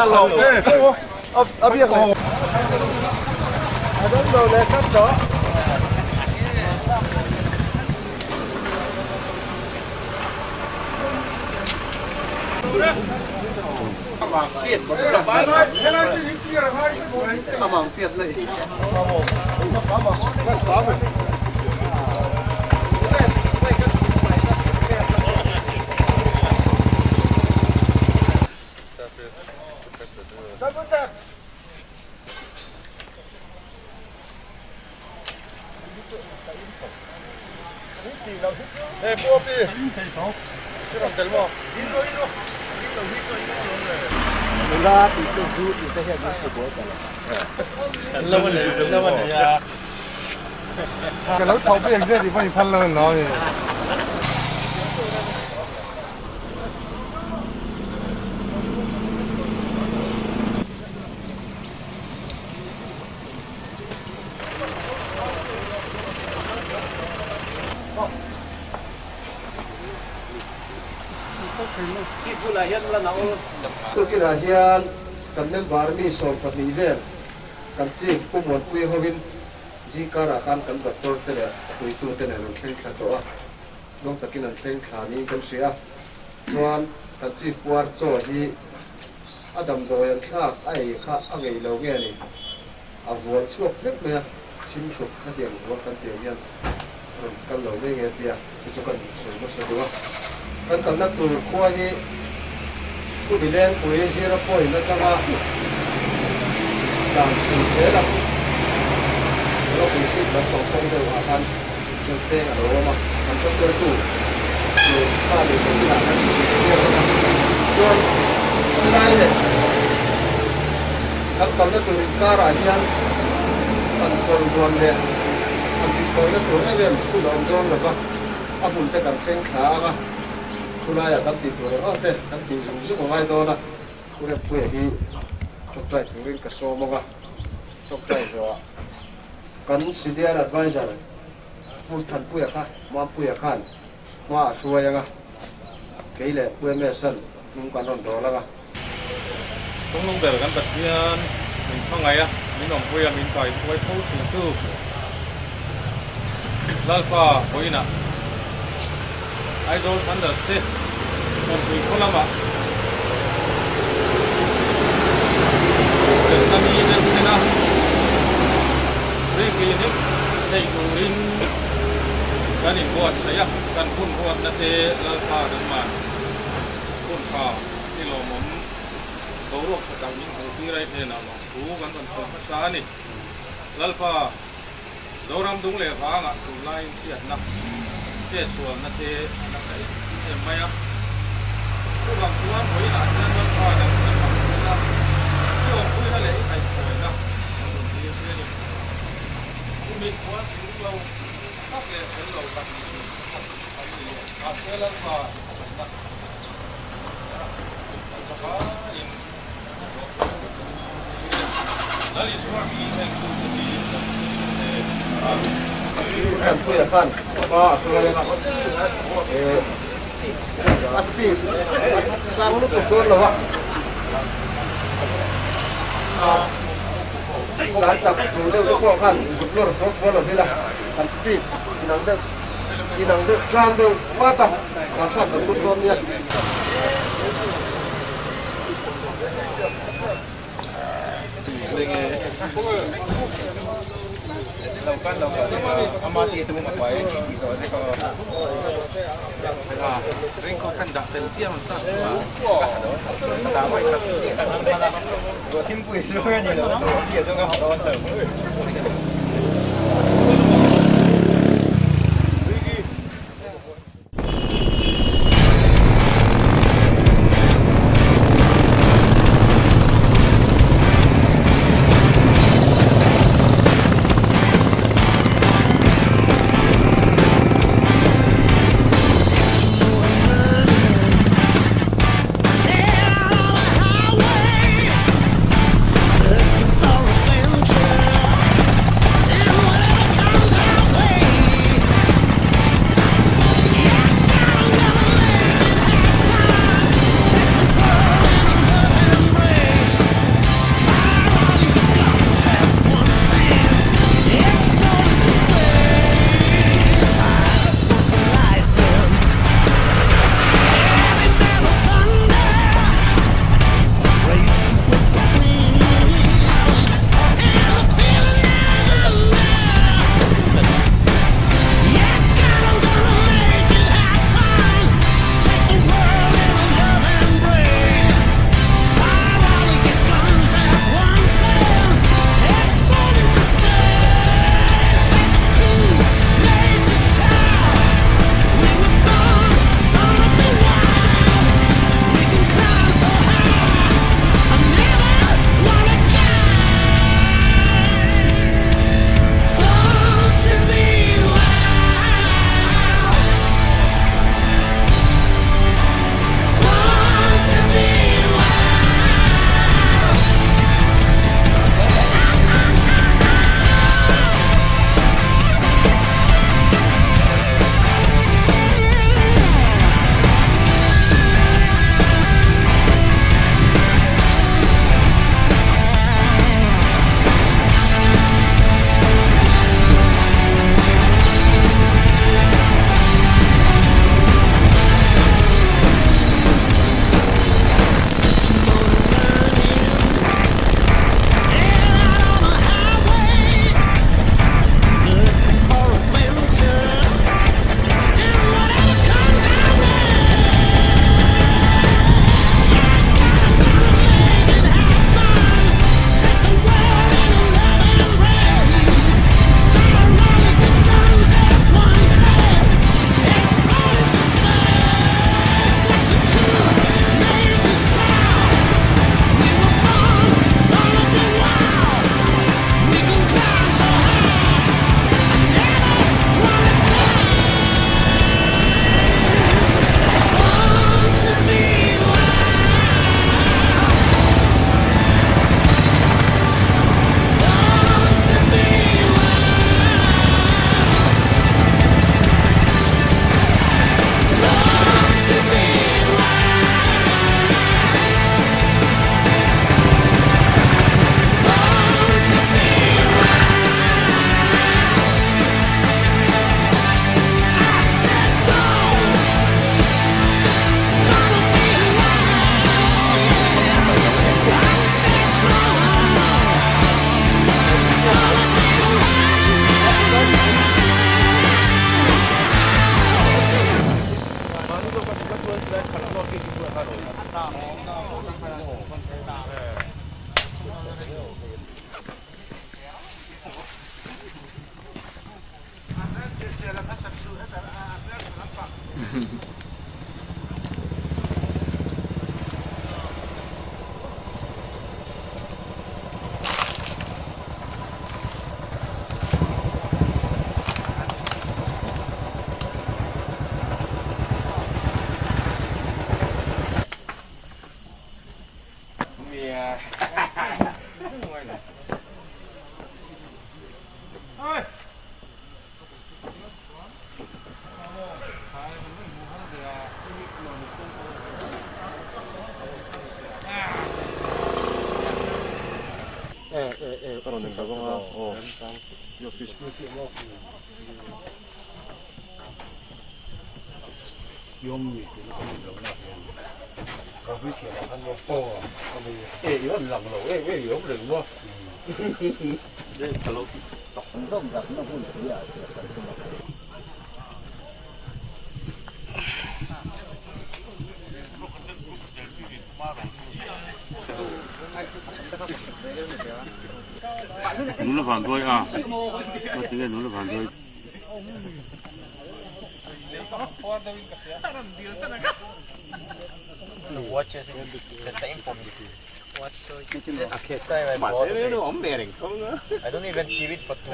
lộn đấy. Ở biết không? Đúng rồi, để cắt đó. Tiệt một đồng bát. Mà tiệt lại. Ê, mua đi. Cái đồng tiền mua. Mình ra thì tôi rút thì sẽ hiện cái bố cả. Lâu này à. Cái lối thầu cái gì thì phải phân lên nó. Tôi kia là hiện cần nên vào đi sổ phật lý về cần chi cũng muốn quy hoin gì cả là cần vật tôi thế này quy tu thế này nó khen khá tốt đông tất nhiên là khen khá ní cần sửa chuan cần chi puar cho hi Adam rồi anh khác ai khác anh ấy lâu nghe này vuông chuột hết mẹ chim chuột các điểm vuông cần tiền nhân cần lâu nghe nghe tiền chỉ cho cần sửa nó sửa được cần nát tủ khoa hiผู้บิเล่นผู้เชี่ยวชาญนั่นก็ว่าการสื่อสารเราเป็นสิ่งที่ต้องการเดินหาทางเดินเต้นอะไรวะมั้งมันก็เกิดตู้อยู่ข้าเลยเป็นที่นั่นเรื่องนั้นส่วนนั่นเลยแล้วตอนนั้นตัวการอะไรยันอันจนรวนเลยอันที่ตัวนั้นตัวนั้นเป็นผู้ลงจนหรือเปล่าอาบุญจะกันเส้นขาอ่ะคุณนายตั้งตีตัวเลยอ๋อเต้ตั้งตีสูงสุดของไอ้ตัวน่ะคุณเนี่ยผู้ใหญ่ที่ชกใจถึงเรื่องกระโซมอ่ะชกใจจ้ะกันสิเดียร์adviceอะไรพูดทันผู้ใหญ่ข้ามาผู้ใหญ่ข้าว่าช่วยยังไงเกี่ยเลยผู้ใหญ่เมื่อสั้นนุ่งกันนอนโดแล้วก็ต้องลงเดินกันแบบเพื่อนmình không ngày á mình làmผู้ใหญ่mình phảiไว้ทุกสิ่งทุกแล้วก็ผู้ใหญ่น่ะI don't understand. Kami kolama. Kami dan sana. Rekinik, tegurin. Kani buat saya, kan pun buat nanti lalpa dan man. Pun ka, ilomom. Dorok sedang ni tirai tena lo. Bukan kan pasal ni. Lalpa. Dorang dung lepa ngak tu lain siat nak. Thế số là thế là cái em may á, tôi làm tôi mới là nên nó coi là cái làm cái là cái ông tôi là lấy cái tuổi đó, mình quá chịu lâu, các cái lâu tập à cái là sao, đó là số mình đang kan punya kan oh sudah pasti sama lu tuh loh pakการจับดูเรื่องพวกกันสุดยอดพวกเราที่ละกันสปีดนังเด็กกลางเด็กว่าต่างการสั่งกับสุดยอดเนี่ยเราamati itu apa ya gitu ringko kan dak pensiam tak pertama kan dua tim kuis juga ni loh dia juga lawan terus เมียเฮ้ย그러는 거구나. 역시 용이 이거 랑로 왜 이거 그런 거? 네, 별로 눌러 반도이 어떻게 눌러 반도이 Watch is the same for me. Watch 맛에는 없네, 그거. I don't even give it for two.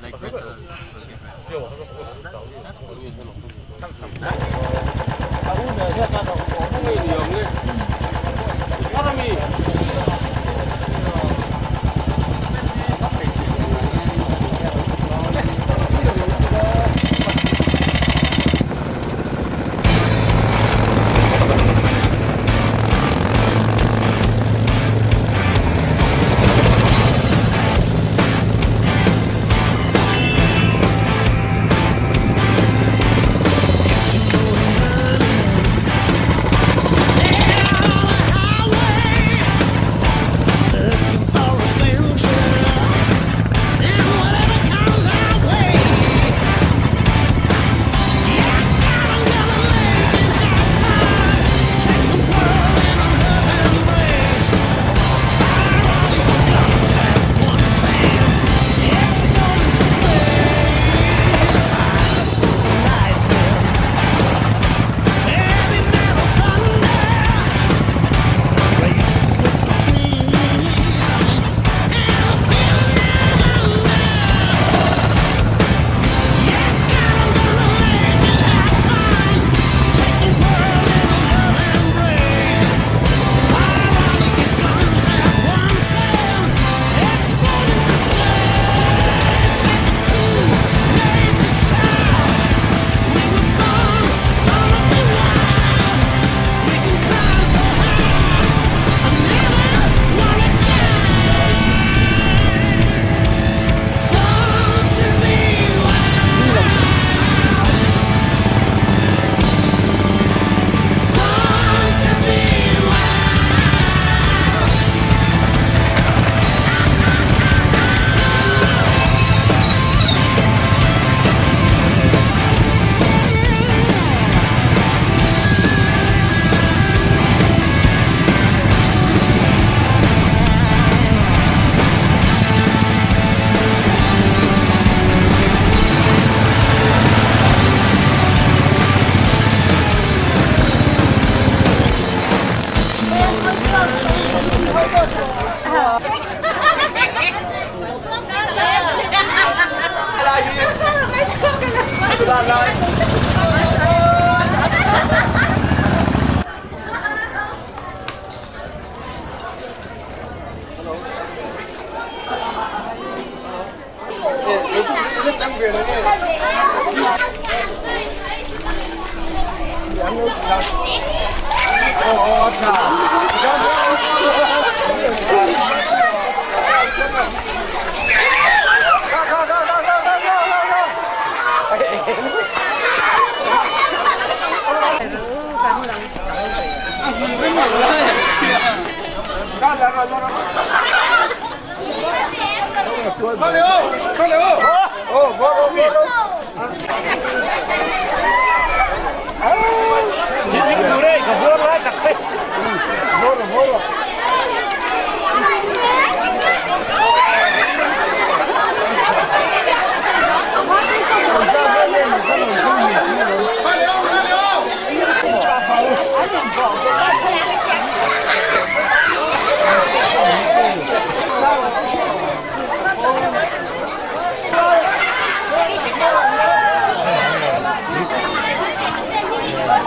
Like 사람이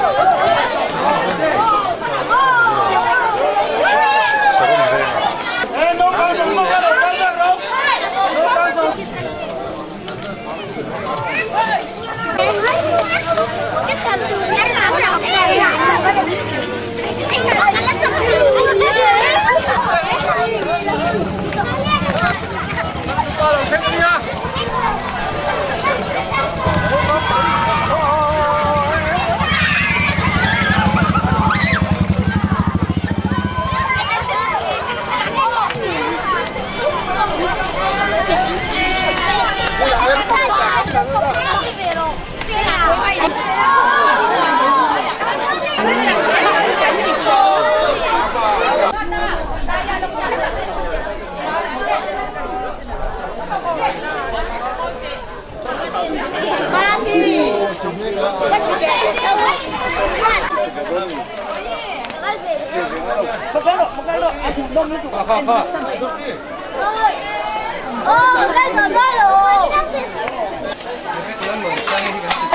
Oh,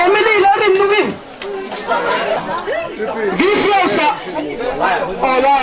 Emily Larin Lubin. Viciosa. Hola.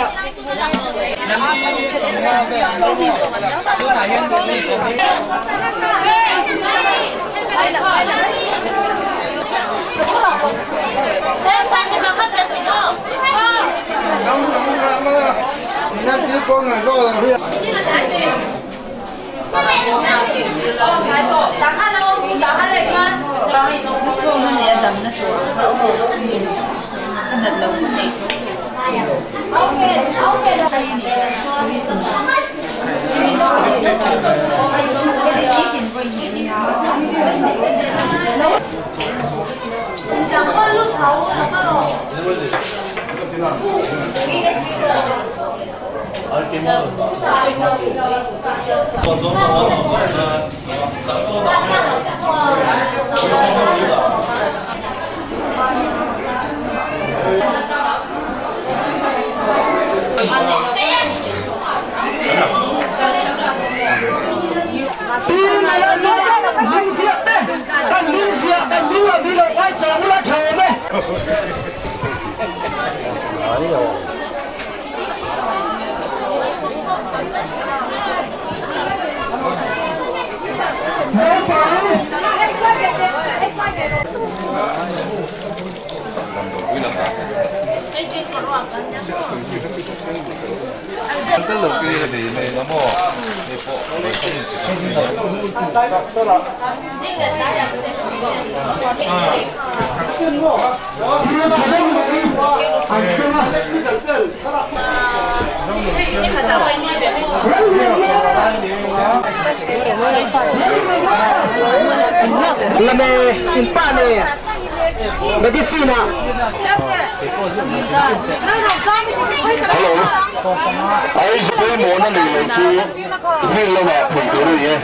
Tất lực kia thì này nó mò thì bộ này không chỉ La me impane medicina. Hello. Ai sẽ mua nó liền lấy chú phê lâu mà phunตัวเลยnhé.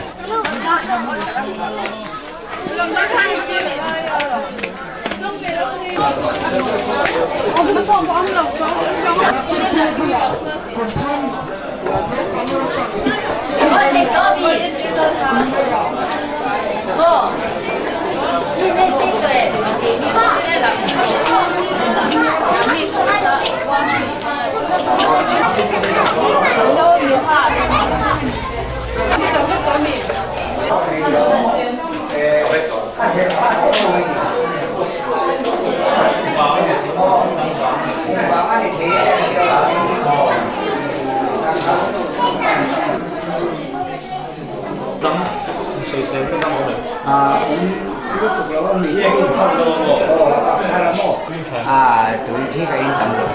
Tụi khi cái yên tâm rồi.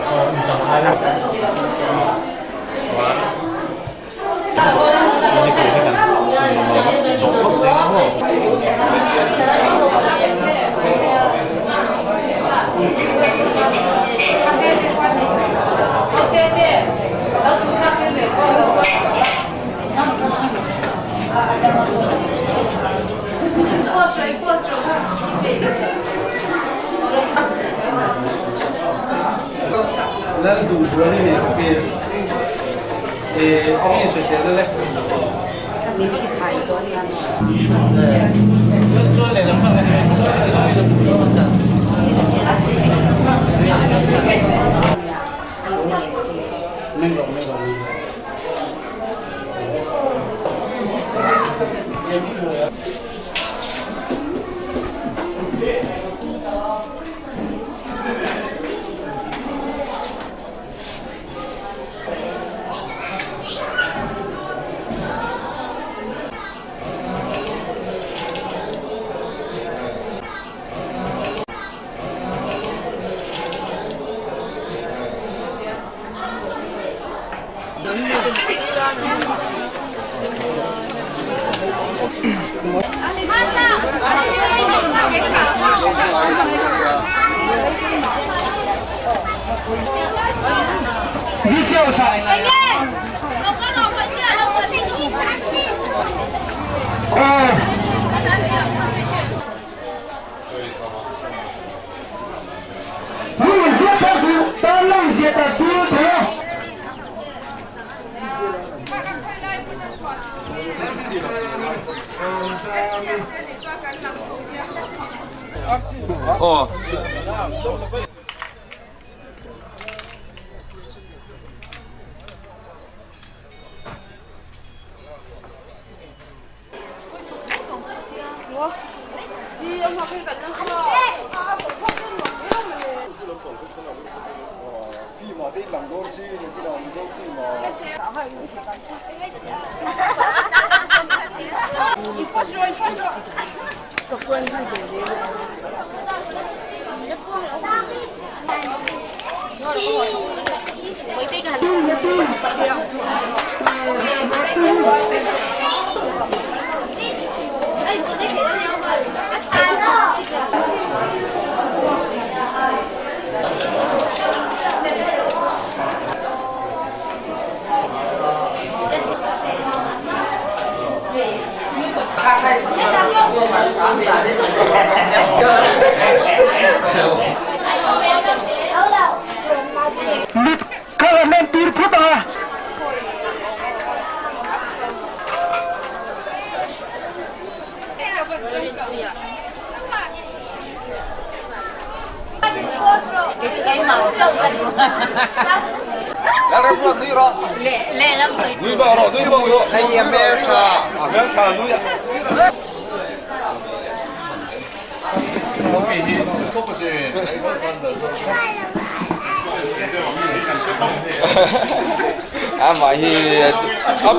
Lalu dua ni okey. Ini sosial lah. Kami kita itu adalah. Soal ni nampak Viciosa. Ồ. Mit kalamen tir phutanga. Lẹ lắm rồi. Nuôi bò rồi, nuôi bò rồi. Đây America. America nuôi ạ. 여기 이 포커스 À mà thì ấp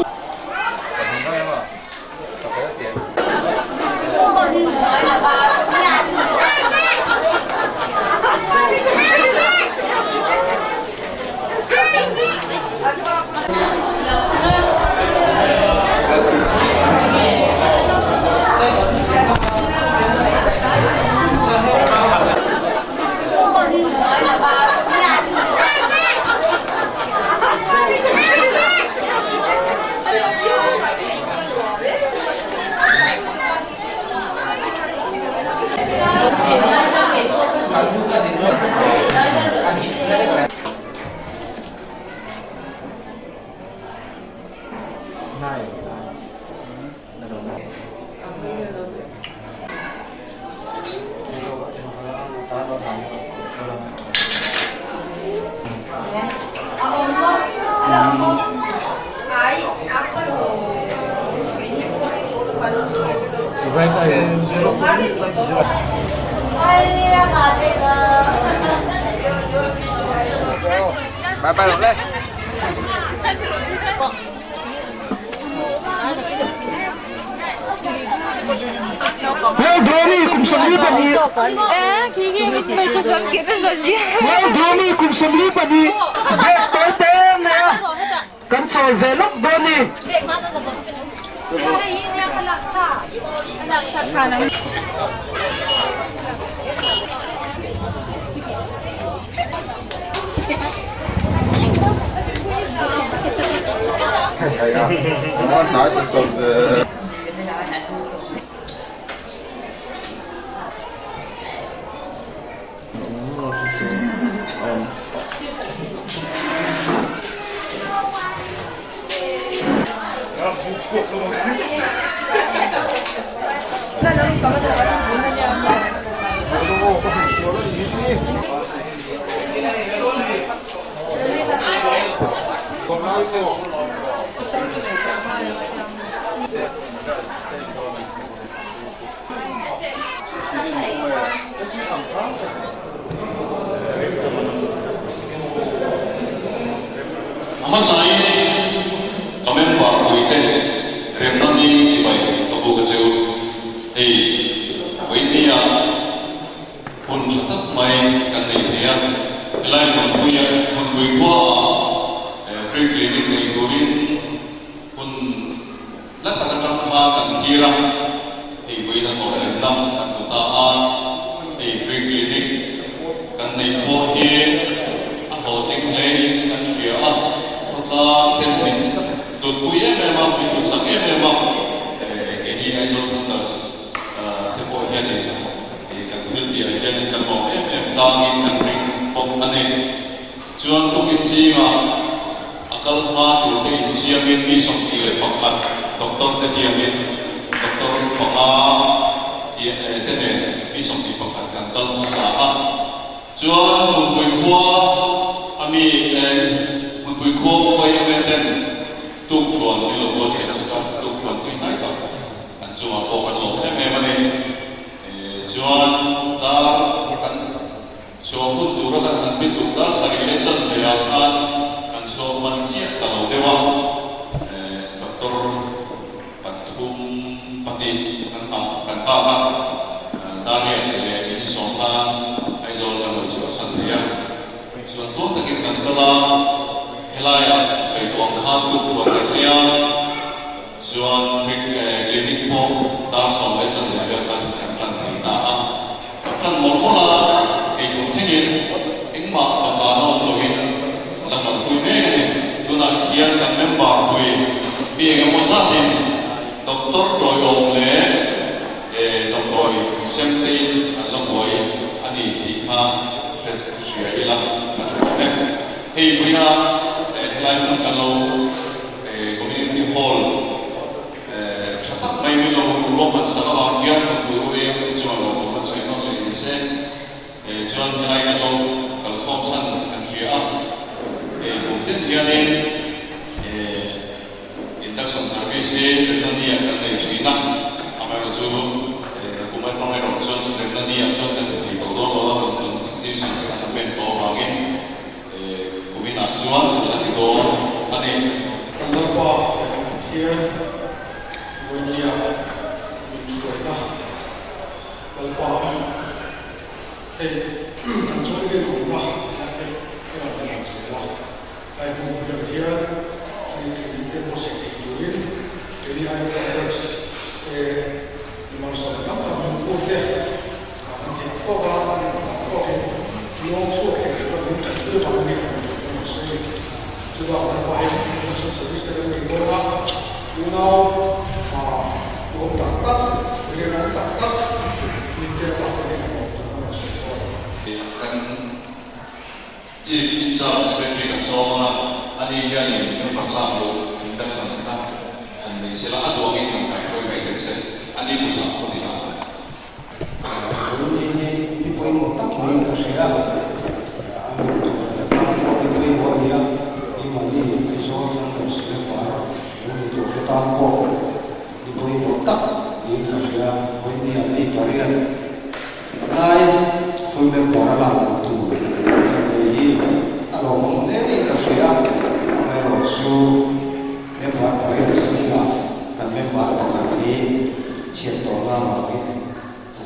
bay lộn lên. Well, Dhoni kum samli pani. Well, Dhoni kum samli pani. Back to na. Console velok Dhoni. One nicest of the Masai, kami baru itu remnani cibai abu kecil, ini ya pun tetap main kan ini ya, lain mempunyai free clinic yang kurin pun kata-kata makan kira, ini nak orang kan utaan, free clinic kan ini boleh, atau tinggal kan kira. Penting, tujuannya memang itu sangat memang kini asal tuntas tempohnya ni, kan dia jadi kan mau tahun kan ring ane, cuan tu kinsi akal mah tu kinsi yang ini somthi lepas doktor tadi yang Dr. Pha thế này đi xong thì có phải cần tâm xã chúa một buổi qua ami một buổi qua quay về tên tu chuẩn như là bố sẽ sử dụng tu chuẩn cái này đó anh chúa bộ anh lộc em này chúa ta chúa hút tu ra anh biết tu ta sai lệch chân để anh chúa mình chia tàu để vào Dr. Patum Pati kan ta Daniel ini soal ai jual kalau jual sendiri jual tu tak kita kalau helaya saya tuang hambu tuang setia jual klinik po ta soal sendiri kan kita kan mula itu tinggi ingma apa lohin zaman punya tu nak kian kan member punya biar musahin doktor doyong le doktor semti longoi ani dikha fet syailah hei punya lain kalau community hall cepat main lo roman sama dia guru yang jual lo macam saya nak ini saya jual lain kalau komsan kan dia mungkin dia ni induction service ni akan diizinkan apabila suruh kumai pengeroh suruh ni suruh di bawah untuk institusi akan bentuk lagi kumina suan dan itu tadi kenapa dia dunia menjualnya kenapa menjual ke rumah nanti kita tidak jual tapi dia ini positif jadi ada harus dimaksudkan apa mengikuti apa yang formal yang sudah kita lakukan maksudnya juga apa yang kita service dengan mereka Unau tak dengan tak tidak apa yang kan jadi jauh seperti yang soalnya ada yang ini berlaku tidak sangat ini sila dua ini yang kau baik sekali ada pula pun tidak ini poin tak ini saya ini poin dia ini soal yang harus dilakukan untuk kita ini poin tak ini saya poin dia ini karier lain sudah berjalan itu jadi kalau mengenai saya harus membuat karier sendiri dan membuat kaki siapa lagi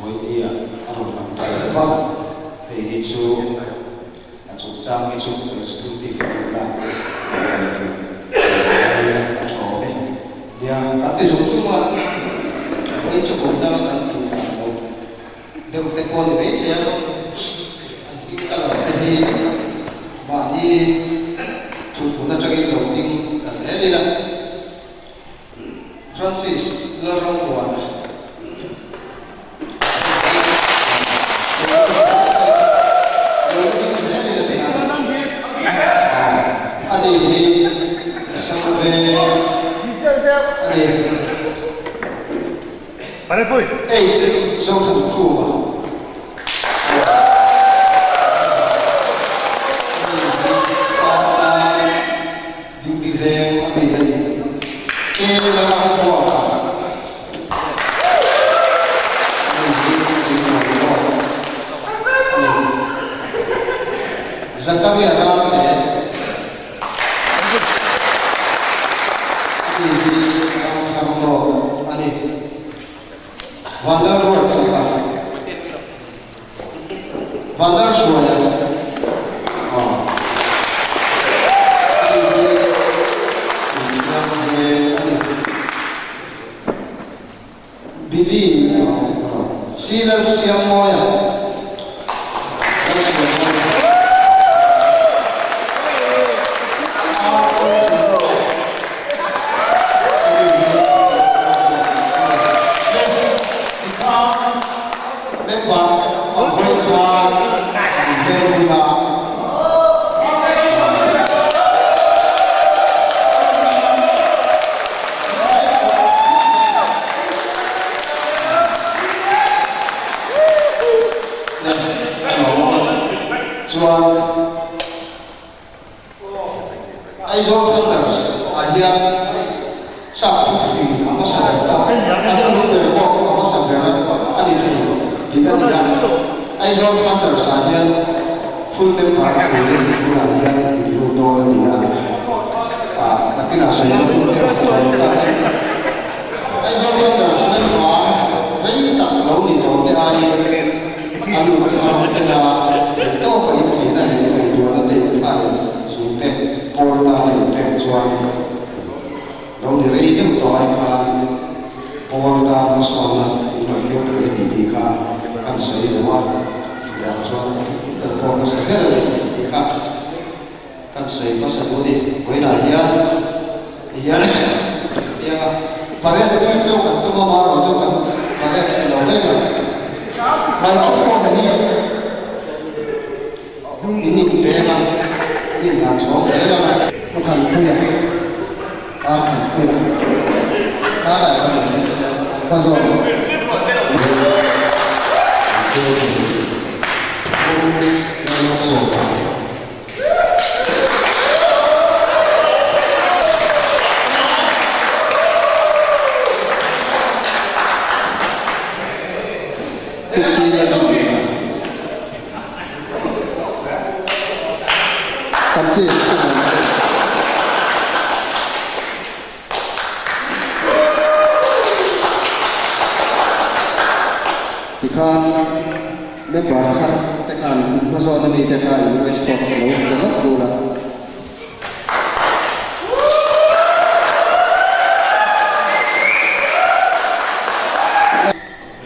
với đi ở một thành phố thì đi xuống chủ trang đi xuống từ sự đi là chỗ đấy dia tapi semua ini cukup dalam dengan tekon ini ya kita tadi bagi cukup nak cakap loading saya dia Francis Lorong Buana Para poi. Sono tua. Di video che la tua. Zakaria Vandal Road Saka Vandal Road Billy Silas Siamoya Aizol Thunders ahia sa phi ama sa ta ana no de ko ama sa bera ani phi kita dia Aizol Thunders ahia full time para ko ni pura dia di do dia nakina sa yo Aizol Thunders na ma bai tak lo ni to ke ai alu ka na to ka ni na ni do na de pa su te por la te chuan lo ni rei tu to ai ka por la no so na no yo ke ni ka kan sai de wa ya chuan ta ko na sa ke ni ka kan sai pa sa bo di koi na ya pare de tu chu kan tu ma ro chu kan pare lo le na mai ko fo na ni ini te na ni na cho se na ko kan tu ya kan tu la kan ni se pa zo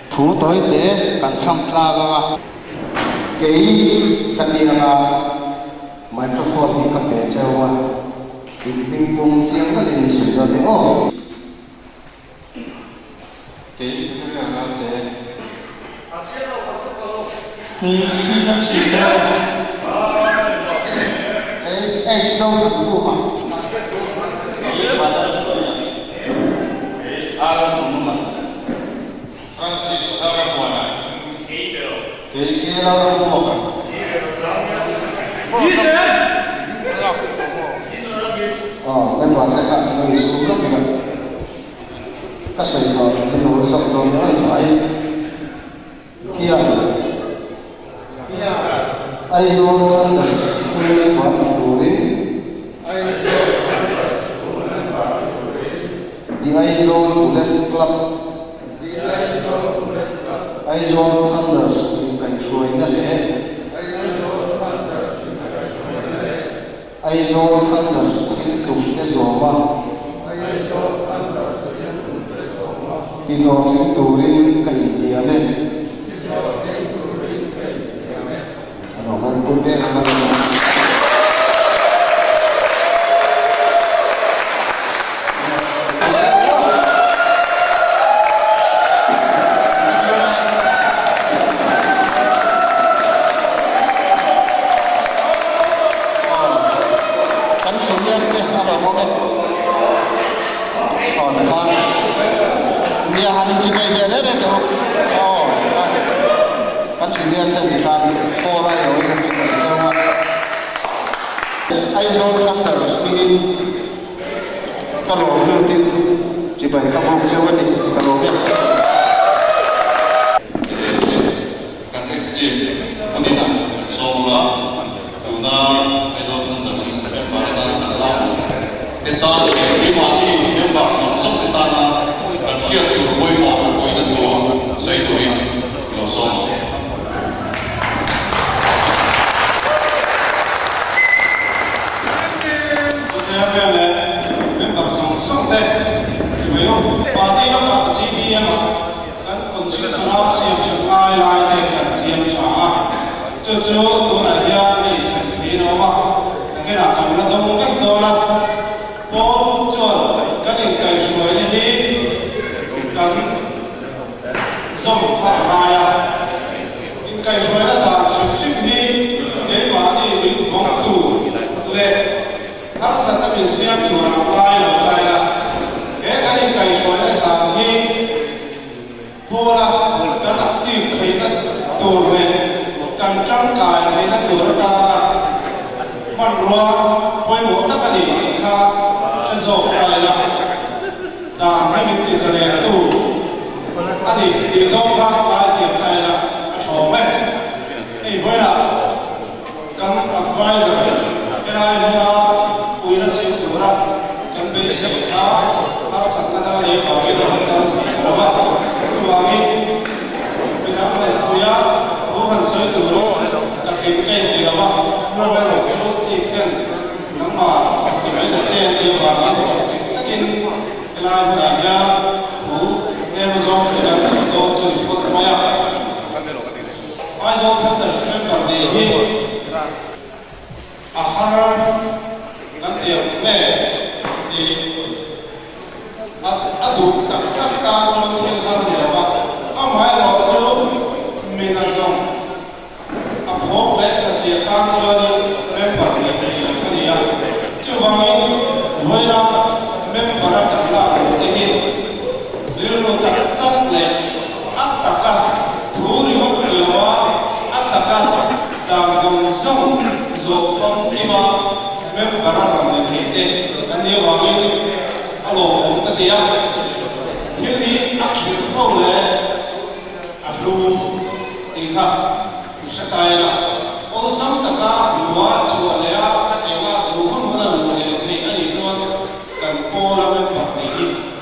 Phú tối tế cần xong ra và cái cần đi là microphone thì cần để cho qua thì mình cùng chiếm các linh sử dụng để ô cái sự là cái thì suy nghĩ suy ra ai sâu thật của mà Francis Araguana. cái là của mà bên ngoài các bạn người xuống rất là các sợi nó bên ngoài sông nó phải kia ai rồi thân là không có đủ đến đi ai rồi lên club ai rồi thân là cảnh rồi như thế ai rồi thân là cái tục cái gió mà khi nó cái tù lên cảnh địa lên nó không có biết là quan rùa quay mũ tất cả đi kha sẽ dọc lại là đã hai mình đi ra đây tu anh đi dọc kha lại thì lại là chồng ấy ấy vậy là cần advisor cái này là quý là siêu thủ ra cần bị siêu thà các sản phẩm này bảo vệ được cần là vậy chúng ta nghĩ bây giờ phải quý á bố phần siêu thủ các cái cái gì là vậy nó phải là chỗ chỉ cần nắm mà thì mấy cái xe thì vào cái chỗ chỉ cần cái này là nhà bố em dùng cái này chỉ có chỉ có cái này ai dùng cái này sẽ phải để đi ahar kan tiap me di adu tak ka chon thil har ni ba amai lo chu mina zong a phok le sa ti ka chon member ni ni ni ya chu wang voi na member ta la ni hi lilu tak tak le ak tak ka thuri ho ni wa ak tak ka jang zong zong zo phong đi mà mấy bạn làm được thì thế anh yêu vào cái alo cũng cái gì á những cái áp dụng không lẽ áp dụng thì khác sẽ tay là ô sống tất cả lúa chùa lẽ các điều là lúa không có là lúa thì anh ấy cho cần cô là mấy bạn này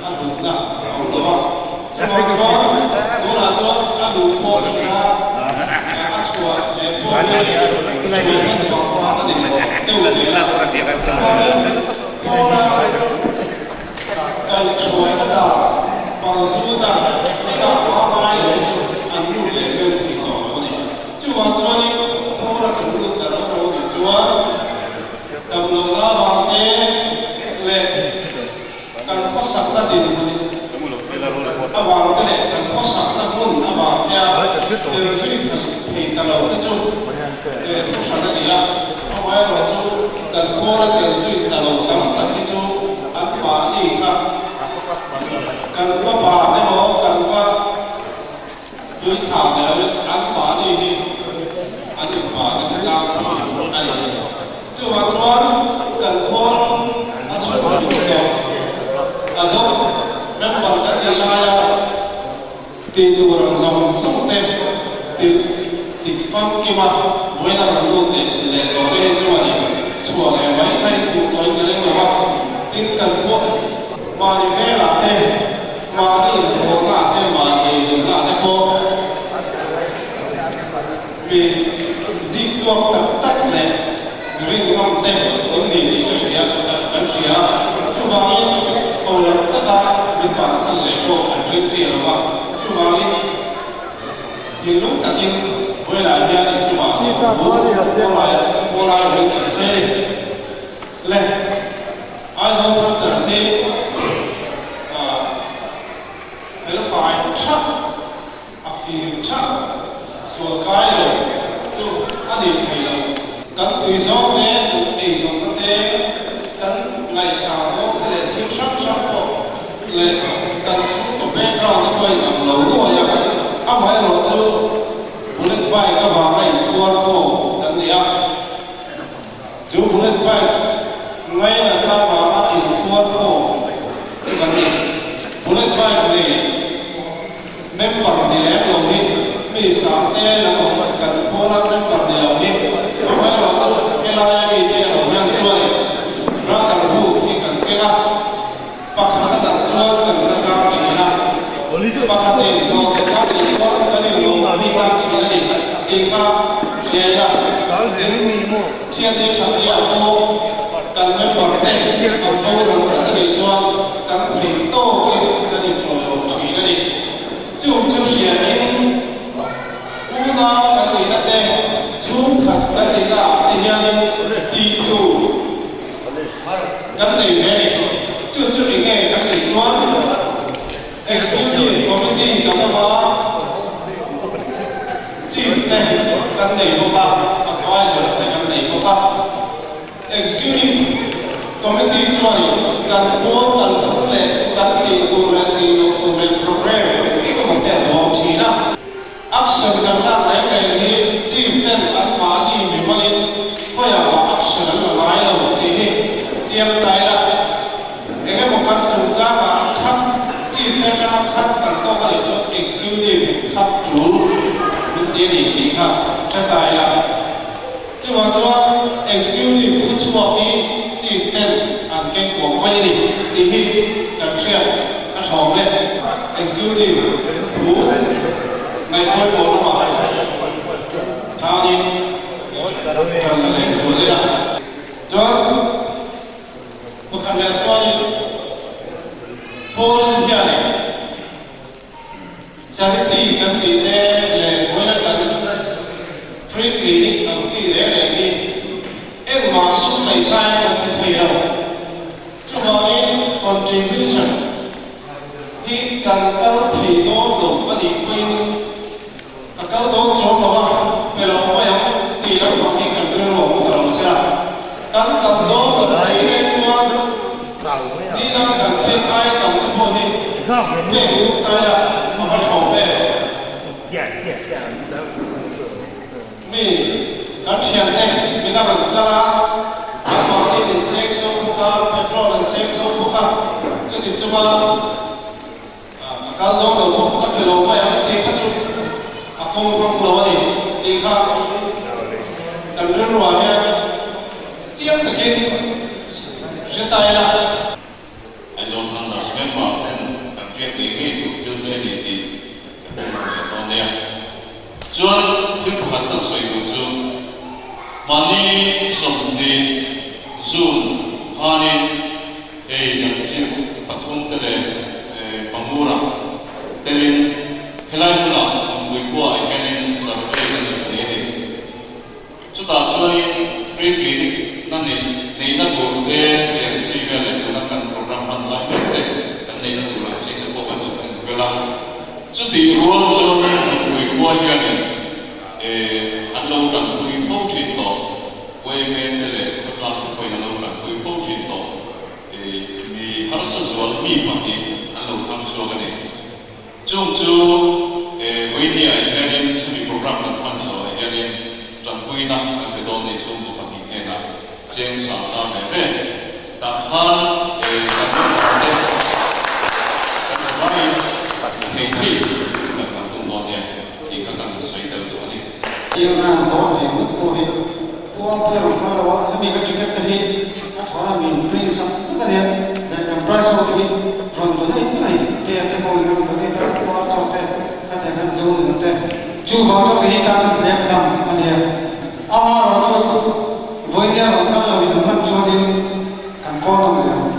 áp dụng là không được không cho mà cho lúa là cho áp dụng cô thì là áp chùa để cô cái này cái chuối nó đỏ bằng su đỏ cái đỏ hoa mai rồi ăn đủ để kêu thì đỏ này chú vào chuối đi cô là cũng được là nó đâu thì chuối cầm lồng lá vàng tê lệ cần có sẵn ra tiền này à vàng cái này cần có sẵn ra luôn à vàng nha từ suy thì tao đầu cái chú để không sẵn ra gì à không phải là chú cần cô là tiền suy tao đầu cắm tao cái chú ăn quả gì cả cần có bà cái đó cần có đối thảo này là ăn quả gì đi ăn được quả cái thứ nào ăn được chú mà chú cần có ăn suốt một điều ở đâu rất bằng các điều này thì từ orang zaman sống tên thì phong kia mà với là làm luôn để có cái chùa này chùa này mấy hay cũng nói cái này mà tin cần quốc mà thì cái là tên mà thì có là tên mà thì dùng là tên cô vì di quốc tập tắc này vì ngon tên những gì thì cái gì cái gì chú bảo như cô là tất cả những bản thân này cô phải liên chia rồi mà chú bảo như những lúc đặc biệt với lại nhà thì chú bảo cô lại hình ảnh xe lên ai không thật là xe phải chắc phiền chắc sửa cái rồi chú anh đi thầy rồi cần tùy gió thế tùy dòng cái thế cần ngày sau có cái này thiếu sắc rồi lên cần xuống một bên đó nó quay bằng lẩu rồi à không phải là chú bulan baik ke bagai keluar ko dan dia ju bulan baik ngai na ka mama itu keluar ko dan dia bulan baik ni member ni lo ni bisa na ko kan pola member ni lo ni apa lo ju kelaya ni dia lo yang cuai rata ru ni kan kela pakha da cuai kan ka china pakha ni lo ka ni ko kan ni lo ni ka china ni eka chena chia đi chọn đi ăn ô cần mấy bọt đây còn tô rồi rất là để cho cần thủy tô cái là điểm rồi chỉ là đi chú xỉa đi u na cần gì đó đây chú khát cần gì đó thì nhà đi tu cần gì vậy chú đi nghe cần gì cho executive committee cho nó chief này cần gì không ta advisor này cần gì không ta executive committee cho cần cố cần phun lệ cần gì tu lệ program cái có một cái bộ chỉ là action cần làm này cái chief này ăn mà đi mình mới có là action chiêm tay là cái một căn chủ trang mà khắc chỉ theo cho khắc bằng to là cho executive khắc chủ những địa điểm đi khắc sẽ tay là chứ mà cho executive cũng chua đi chỉ nên ăn cái của mấy đi thì cần xem ăn sòng lên executive chủ ngày cuối cùng nó bảo thao đi cho cái này xuống đây là cho một phần là cho đi hôn hiện này charity cần đi để với là cần free clinic bằng chỉ để này đi em mà số này sai cần thì thấy đâu cho họ đi contribution thì cần câu thì đó đủ bất định quên câu đó cho họ về là họ không thì nó còn thì cần đưa vào một tầng xa câu đó cần thấy nên cho đi ra cần biết ai tổng cái bộ thì mình cũng tay là mà phải sống về mình cần xem đây mình đang làm cái mà đi đến sex số cả petrol and sex số cả cho thì chúng ta câu đó là một cái điều mà em đi khắc phục không lo gì đi khắc cần đưa vào nha chiếm được cái sẽ tay là I don't understand what and việc gì nghĩ của chúng tôi thì còn đây chuan khi cuộc hành động xây dựng chung mani sống đi June hanin gần chịu bắt thông tới Pangura telin helai mula mui qua ikanin survey kan sini chúng ta join free clinic nani nei na ko yang chiga le na kan program online le kan nei na ko la sing ko kan kan la chu ti ruang cho mui qua yani an lo kan mui phau thin to we men le ka ko na lo kan mui phau thin to mi har sa zo mi pa ni an lo tham so ka ni chung chu we ni ai kanin mi program kan pan so yani trong quy na cái đó này xuống của bạn nghe là trên sản ra về ta han cái đó này cái này thì là các công đoạn này thì các bạn sẽ thấy được này yêu nam có thể mất tôi tôi phải làm sao đó mình có chụp cái gì có là mình print xong tất cả này để làm price of it rồi tôi thấy cái này cái phone nó tôi thấy cái qua cho cái thể là zoom được chú vào cho cái ta chụp đẹp lắm anh em rồi cho với nhau các lời mình mất cho đi càng con rồi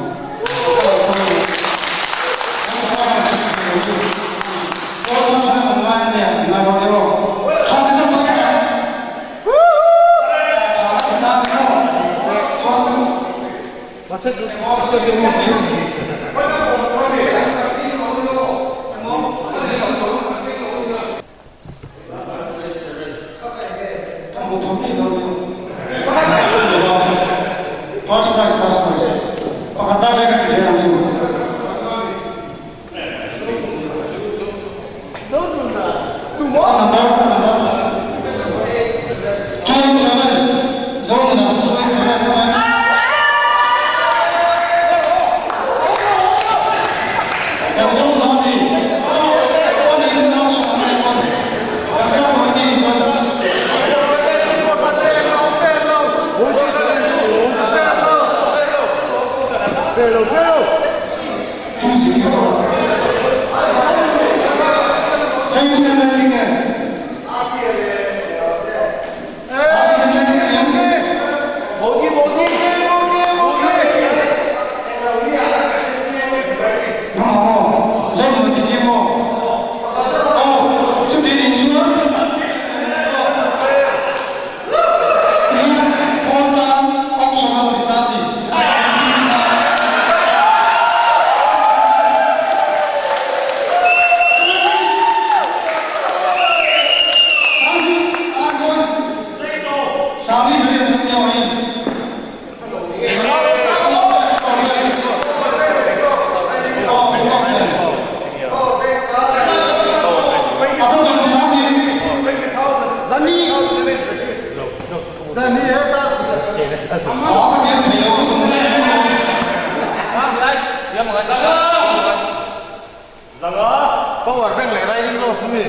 war beng le rai lo fumi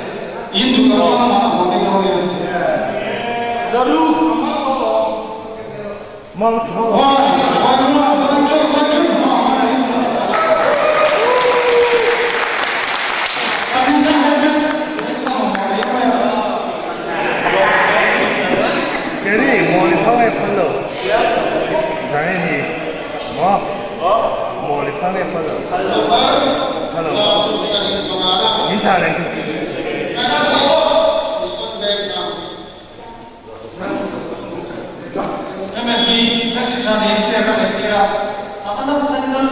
Itu kalau sama hobi hobi. zaru mang tho Jadi mau dipakai pelu, jangan ni, mau dipakai pelu, pelu, ini cara itu. MSB Francis Ani cakap berkira, apa nak tendang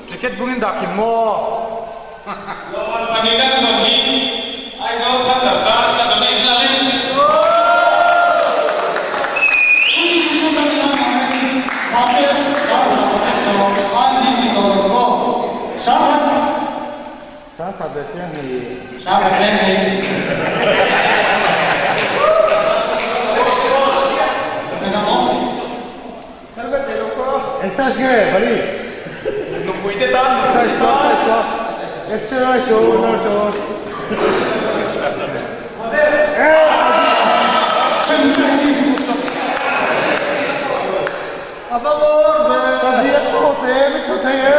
Tiket bungin dah kimo. Pagkita ka doon, ay sa utang dasar, katulad ng ilalim. Sahabat yang ni. Sahabat yang ni. Esa sih, bali. Sai stop. Extra show, no show. A favor, fazia como teve, que eu tenho.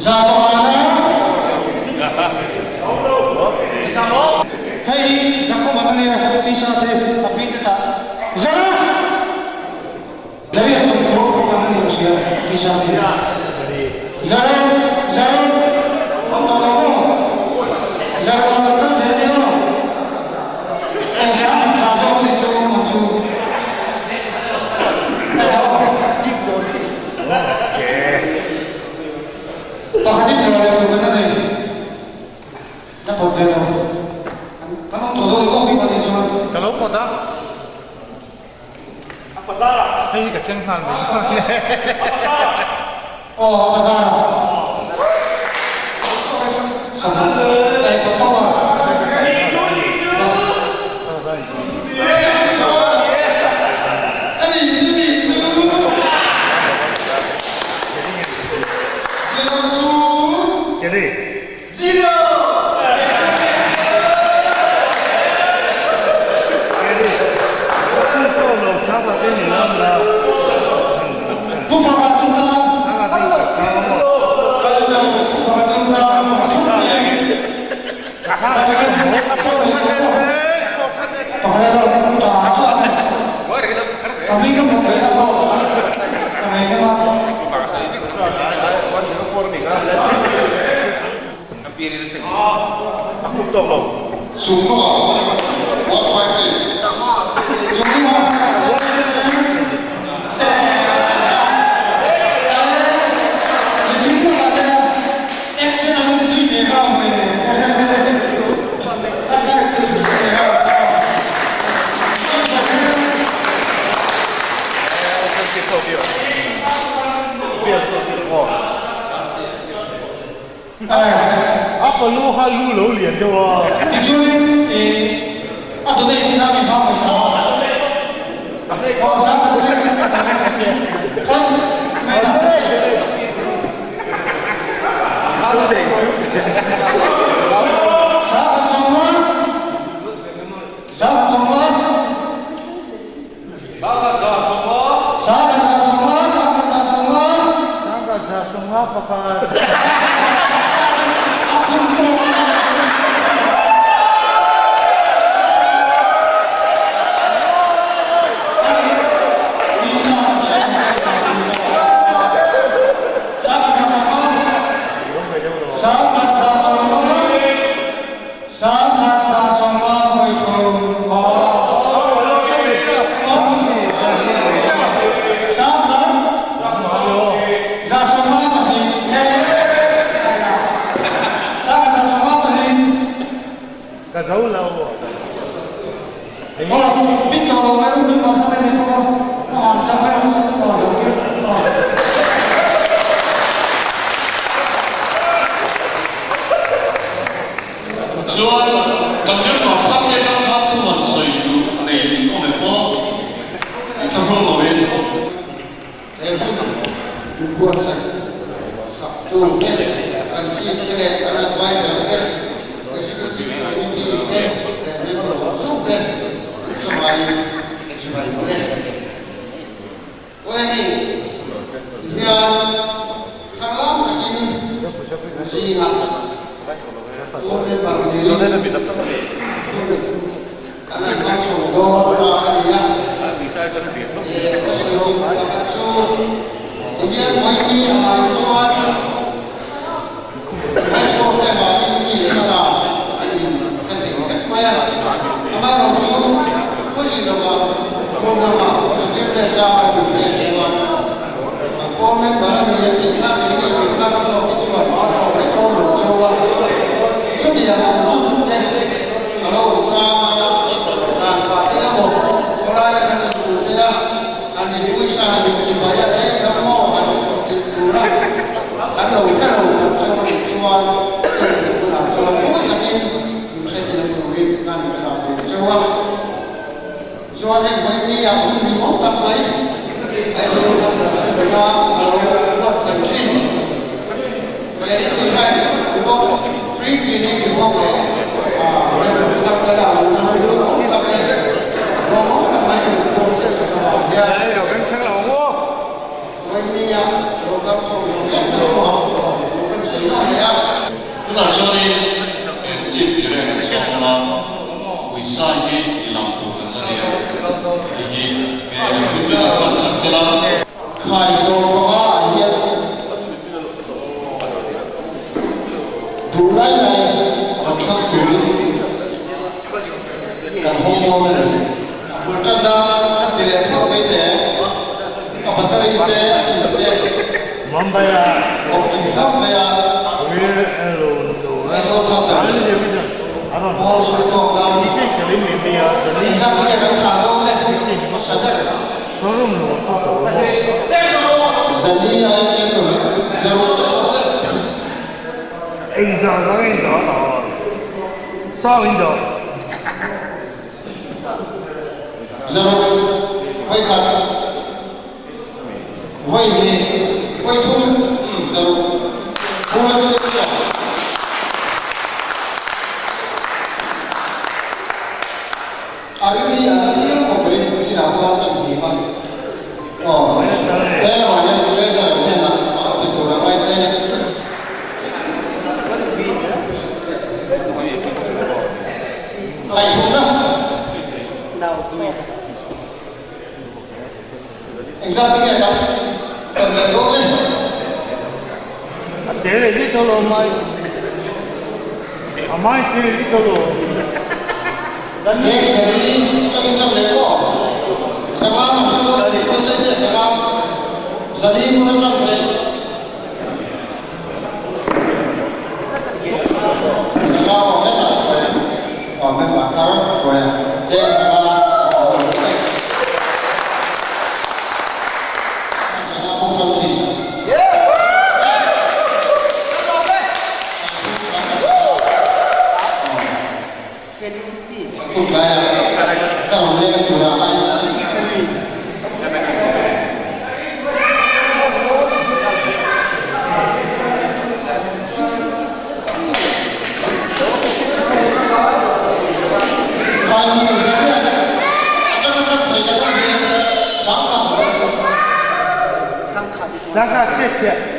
Ra tòa hay ra không mà này đi sao thế tập viên ta ra dari semua yang manusia bisa tidak ra ông tổ ra ông tổ sẽ đi đâu anh sáng ra xong thì chú mà chú tao hãy đi vào cái vấn đề này nó tốt đẹp không Kalau todo lo que parece Kalau kau dah apa salah? Ini kacang hal ni. Apa salah? oh apa salah? Salah. Kau tahu apa? Jadi. Aku tolong. Semua buat fighting. Semua. Apa lu halu lu lian je wah. Actually, atau deh kita minta masalah. Masalah tu kan, semua pakai. Jauh lah. Kalau pintu baru di mana ni kau? Sampai masuk masuk. Chuan cầm nhớ ngọc tháp cái năm tháp thu hoạch sợi này có phải có trong phương của bên Em cũng buat satu ni, ansi sekali anak baik sekali. Eksekutif ini memang masuk dan semai boleh. Oleh yang kalau ini mesti ingat. Sudah berdiri. Karena langsung doa dia. Bisa jadi besok. Dia mai ini amal doa. Besok tema ini adalah ini penting. Maya, amal doa. Kali doa. Doa. Setiap saat berdoa. Komen barang yang kita ini kita masuk Islam. Mereka berdoa. Sudah mahu kalau sama tanpa tidak mau orang yang sudah anda bisa supaya kamu mau kurang kalau soal pun tapi saya tidak memberikan soal yang saya ini yang mau tak baik saya kalau buat sendiri saya itu kan free clinic di bawah kita dalam kita proses Ya, yang kencang lah, chúng ta cho đi chia sẻ với chúng ta vì sao khi làm thủ tục này thì cái việc quan sát sẽ là khai số có hiện đủ lại này học sinh tuổi cả hôm hôm này buổi trưa đó thì là theo cái thế ở bên đây thế thì thế Mambaya, học sinh xong bây giờ số không được một số không đâu đi ra cái đường xã hội này sẽ được giờ đi trên đường giờ giờ vay khẩn vay gì vay thu giờ thu là gì ở đây không phải chỉ là qua tận gì mà đây là hoàn nhân đây là cái này là ở bên chỗ là vay đây vay thu đó anh ra cái này đó cần phải đốt lên để lại đi đâu rồi mai, mai để đi đâu rồi, thế thì cho cái trong đấy có sao mà chưa đi con đấy thì sao giờ đi con trong đấy sao hết rồi ở bên bạn tao rồi thế sao Zakat chết.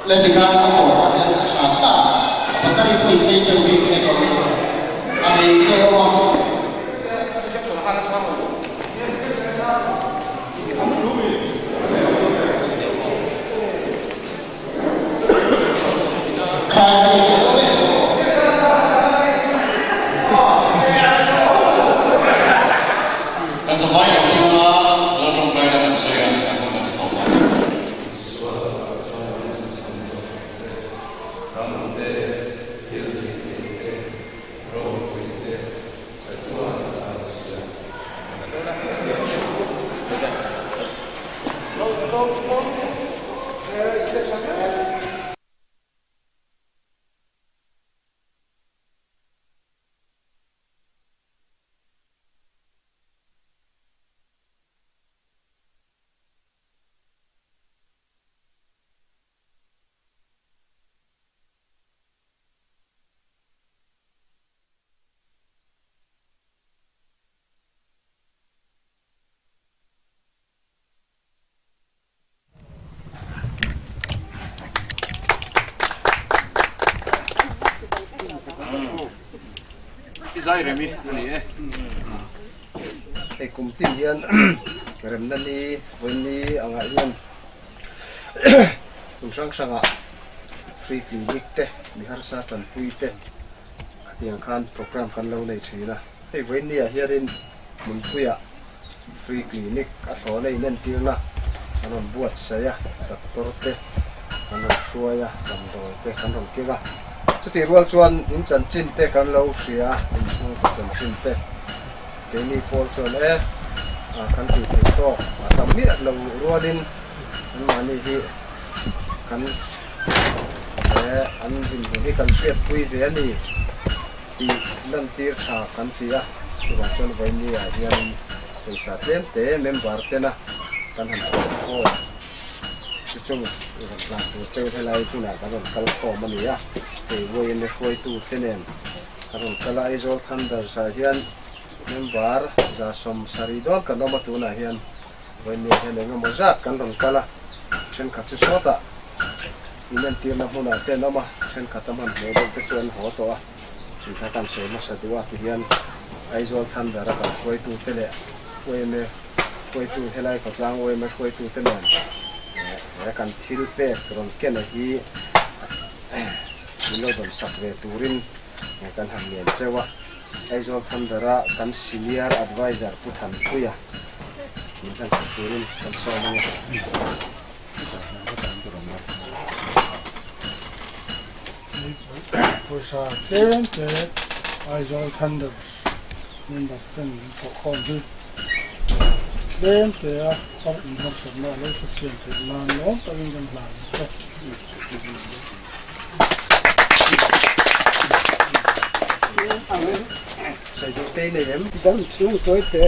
lên từ cao có một trả trả và ta đi quay xe từ việc này có ai kêu không zai remi ni eไอ้กลุ่มที่เรียนเริ่มนั่นนี่วันนี้อ่างเรียนตุ้งสังอ่ะฟรีคลินิกเตะมีฮาร์ซ่าจันพุยเตะเตียงคันโปรแกรมกันเราในทีนะไอ้วันนี้เฮียรินมุนพุยอะฟรีคลินิกอัศวในนั่นทีนะอันนั้นบวชเสียดักตรเตะอันนั้นช่วยทำตัวเตะกันตรงกี่ละสุดที่รัวชวนอินจันจินเตะกันเราเสียอินจันจินเตะเดี๋ยวนี้พอชวนkan ti to tam mi lo rodin an mani hi kan an din hi kan set pui ve ani ti lan tir tha kan ti a chuan chon vai ni a hian paisa tlem te member te na kan han ko chu chung la tu cheu thelai tu na kan kal ko mani a te voi ne foi tu tenen kan kala ai zol khan dar sa hian member za som sari don kan no matuna hian when hian engam mozat kan ron kala chen kha chu sota inan tir na huna te no ma chen kha tam han le don te chuan ho to a chi kha kan se ma sa duwa ti hian ai zol than dara ka foi tu te le foi tu helai ko tlang we me foi tu te nen kan thil pe ron ken a hi lo don sak ve turin kan han nen chewa ai zo kan dara kan senior advisor putan puya ni kan surin kan so ni pusa seren te ai zo kan dara ni da kan ko kon du den te a so in mo so na lo so chen te na no ta in kan plan sai du te ne em dan chu toi te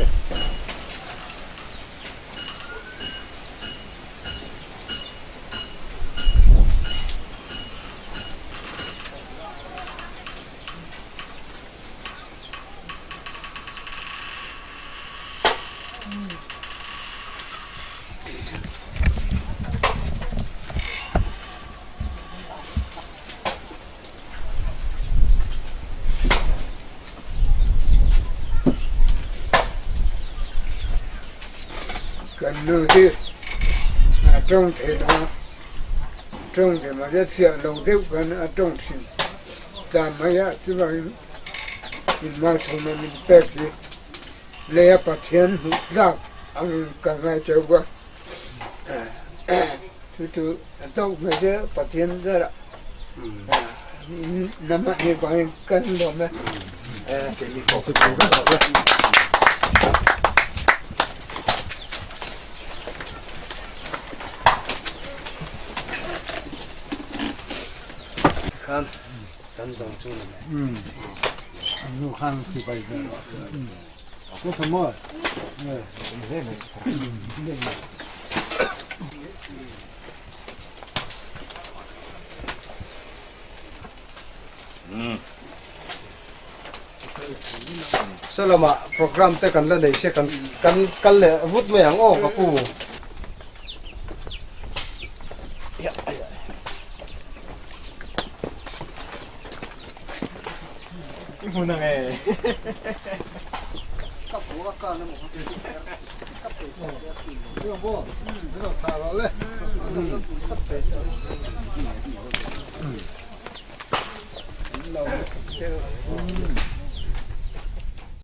gần lư đi trong thể nó trong thể mà rất sợ đầu tiếp gần ở trong thì ta mấy á chứ mà mình mang xuống mà mình bẹt đi lấy bát thiên ra ăn cả ngày chơi qua thứ tao mấy cái bát thiên ra nằm ở đây có cân đồ mà cái gì có cái kan kan zong chu ne nu khang chi bai da ko thamo ne salama program te kan la nei se kan le vut me ang o ka pu Muna nga eh. kapu ka na mo kapu yo bo no ta lo le lo